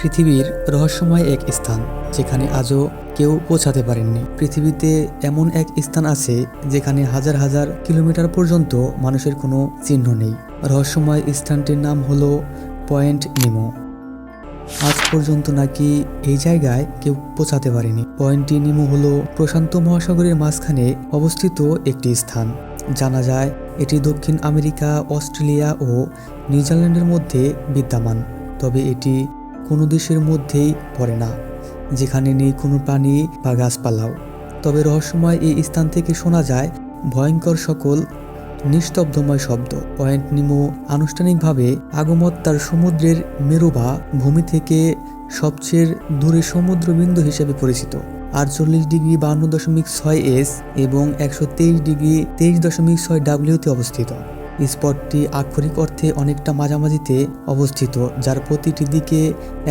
পৃথিবীর রহস্যময় এক স্থান যেখানে আজও কেউ পৌঁছাতে পারেননি। পৃথিবীতে এমন এক স্থান আছে যেখানে হাজার হাজার কিলোমিটার পর্যন্ত মানুষের কোনো চিহ্ন নেই। রহস্যময় স্থানটির নাম হলো পয়েন্ট নিমো। আজ পর্যন্ত নাকি এই জায়গায় কেউ পৌঁছাতে পারেনি। পয়েন্ট নিমো হলো প্রশান্ত মহাসাগরের মাঝখানে অবস্থিত একটি স্থান। জানা যায় এটি দক্ষিণ আমেরিকা, অস্ট্রেলিয়া ও নিউজিল্যান্ডের মধ্যে বিদ্যমান। তবে এটি কোনো দেশের মধ্যেই পড়ে না, যেখানে নেই কোনো প্রাণী বা গাছপালাও। তবে রহস্যময় এই স্থান থেকে শোনা যায় ভয়ঙ্কর সকল নিস্তব্ধময় শব্দ। পয়েন্ট নিমো আনুষ্ঠানিকভাবে আগমত্তার সমুদ্রের মেরু বা ভূমি থেকে সবচেয়ে দূরে সমুদ্র বিন্দু হিসেবে পরিচিত। 48°52.6 এবং 123°23.6 অবস্থিত। স্পটটি আক্ষরিক অর্থে অনেকটা মাঝামাঝিতে অবস্থিত, যার প্রতিটি দিকে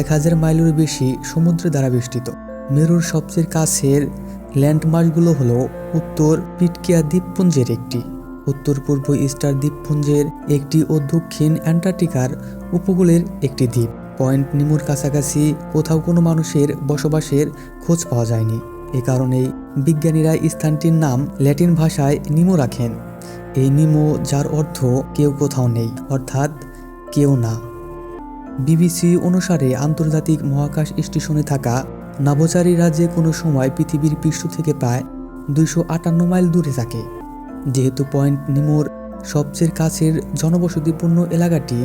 1000 মাইলের বেশি সমুদ্র দ্বারা বেষ্টিত। মেরুর সবচেয়ে কাছের ল্যান্ডমার্কগুলো হলো উত্তর পিটকিয়া দ্বীপপুঞ্জের একটি, উত্তর পূর্ব ইস্টার দ্বীপপুঞ্জের একটি ও দক্ষিণ অ্যান্টার্কটিকার উপকূলের একটি দ্বীপ। পয়েন্ট নিমোর কাছাকাছি কোথাও কোনো মানুষের বসবাসের খোঁজ পাওয়া যায়নি। এ কারণেই বিজ্ঞানীরা স্থানটির নাম ল্যাটিন ভাষায় নিমো রাখেন। এই নিমো, যার অর্থ কেউ কোথাও নেই, অর্থাৎ কেউ না। বিবিসি অনুসারে আন্তর্জাতিক মহাকাশ স্টেশনে থাকা নভোচারীরা যে কোনো সময় পৃথিবীর পৃষ্ঠ থেকে প্রায় 258 মাইল দূরে থাকে। যেহেতু পয়েন্ট নিমোর সবচেয়ে কাছের জনবসতিপূর্ণ এলাকাটি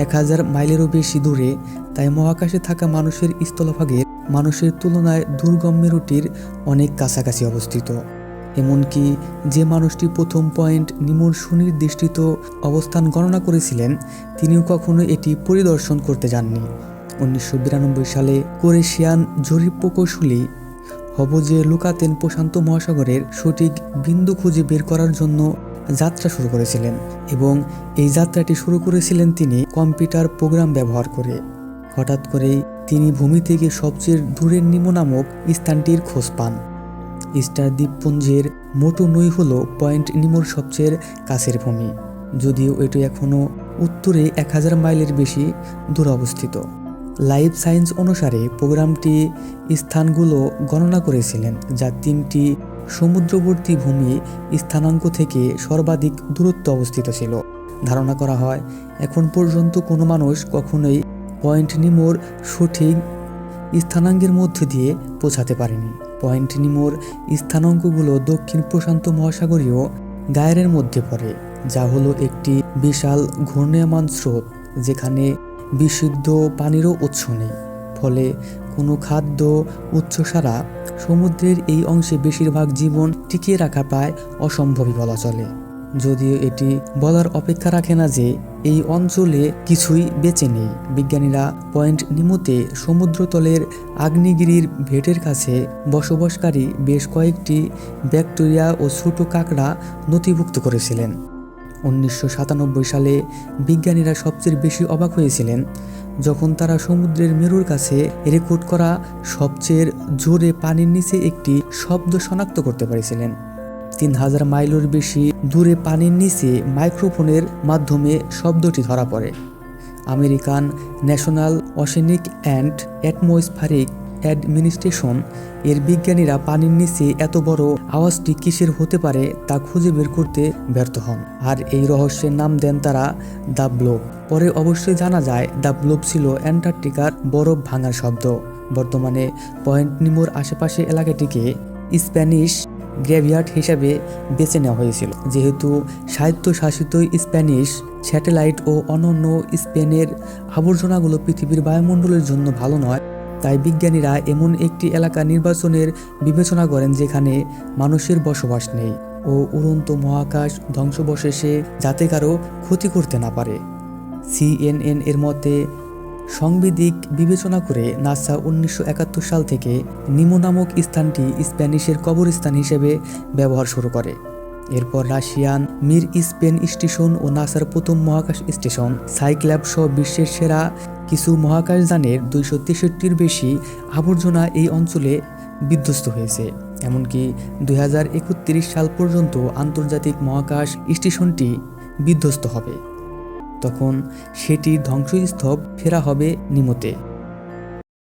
1000 মাইলেরও বেশি দূরে, তাই মহাকাশে থাকা মানুষের স্থলভাগের মানুষের তুলনায় দুর্গম মেরুটির অনেক কাছাকাছি অবস্থিত। এমনকি যে মানুষটি প্রথম পয়েন্ট নিমোর সুনির্দিষ্ট অবস্থান গণনা করেছিলেন, তিনিও কখনো এটি পরিদর্শন করতে যাননি। 1992 সালে ক্রোয়েশিয়ান জরিপ প্রকৌশলী হবজে লুকাতেন প্রশান্ত মহাসাগরের সঠিক বিন্দু খুঁজে বের করার জন্য যাত্রা শুরু করেছিলেন, এবং এই যাত্রাটি শুরু করেছিলেন তিনি কম্পিউটার প্রোগ্রাম ব্যবহার করে। হঠাৎ করেই তিনি ভূমি থেকে সবচেয়ে দূরের নিমো নামক স্থানটির খোঁজ পান। ইস্টার দ্বীপপুঞ্জের মোটো নই হল পয়েন্ট নিমোর সবচেয়ে কাছের ভূমি, যদিও এটি এখনও উত্তরে 1000 মাইলের বেশি দূরে অবস্থিত। লাইফ সায়েন্স অনুসারে প্রোগ্রামটি স্থানগুলো গণনা করেছিলেন, যা 3টি সমুদ্রবর্তী ভূমি স্থানাঙ্ক থেকে সর্বাধিক দূরত্ব অবস্থিত ছিল। ধারণা করা হয় এখন পর্যন্ত কোনো মানুষ কখনোই পয়েন্ট নিমোর সঠিক স্থানাঙ্কের মধ্যে দিয়ে পৌঁছাতে পারেনি। পয়েন্ট নিমোর স্থানাঙ্কগুলো দক্ষিণ প্রশান্ত মহাসাগরীয় গায়রের মধ্যে পড়ে, যা হলো একটি বিশাল ঘূর্ণায়মান স্রোত, যেখানে বিশুদ্ধ পানিরও উৎস নেই। ফলে কোনো খাদ্য উৎস ছাড়া সমুদ্রের এই অংশে বেশিরভাগ জীবন টিকিয়ে রাখা প্রায় অসম্ভবই বলা চলে। যদিও এটি বলার অপেক্ষা রাখে না যে এই অঞ্চলে কিছুই বেঁচে নেই। বিজ্ঞানীরা পয়েন্ট নিমোতে সমুদ্রতলের আগ্নেয়গিরির ভেটের কাছে বসবাসকারী বেশ কয়েকটি ব্যাকটেরিয়া ও ছোট কাঁকড়া নথিভুক্ত করেছিলেন। 1997 সালে বিজ্ঞানীরা সবচেয়ে বেশি অবাক হয়েছিলেন যখন তারা সমুদ্রের মেরুর কাছে রেকর্ড করা সবচেয়ে জোরে পানির নিচে একটি শব্দ শনাক্ত করতে পেরেছিলেন। 3000 মাইলের বেশি দূরে পানির নিচে মাইক্রোফোনের মাধ্যমে শব্দটি ধরা পড়ে। American national oceanic and atmospheric administration এর বিজ্ঞানীরা পানির নিচে এত বড় আওয়াজটি কিসের হতে পারে তা খুঁজে বের করতে ব্যর্থ হন, আর এই রহস্যের নাম দেন তারা দ্য ব্লোব। পরে অবশ্যই জানা যায় দ্য ব্লোব ছিল অ্যান্টার্কটিকার বরফ ভাঙার শব্দ। বর্তমানে পয়েন্ট নিমোর আশেপাশে এলাকাটিকে স্প্যানিশ গ্রেভিয়ার্ড হিসাবে বেছে নেওয়া হয়েছিল। যেহেতু স্বায়ত্তশাসিত স্প্যানিশ স্যাটেলাইট ও অন্যান্য স্পেনের আবর্জনাগুলো পৃথিবীর বায়ুমণ্ডলের জন্য ভালো নয়, তাই বিজ্ঞানীরা এমন একটি এলাকা নির্বাচনের বিবেচনা করেন যেখানে মানুষের বসবাস নেই ও উড়ন্ত মহাকাশ ধ্বংসাবশেষে যাতে কারো ক্ষতি করতে না পারে। CNN এর মতে, সাংবিধিক বিবেচনা করে নাসা 1971 সাল থেকে নিমো নামক স্থানটি স্প্যানিশের কবরস্থান হিসেবে ব্যবহার শুরু করে। এরপর রাশিয়ান মির স্পেন স্টেশন ও নাসার প্রথম মহাকাশ স্টেশন সাইক্ল্যাপ সহ বিশ্বের সেরা কিছু মহাকাশযানের 263টির বেশি আবর্জনা এই অঞ্চলে বিধ্বস্ত হয়েছে। এমনকি 2031 সাল পর্যন্ত আন্তর্জাতিক মহাকাশ স্টেশনটি বিধ্বস্ত হবে। তখন সেটির ধ্বংসস্তূপ ফেরা হবে নিমোতে।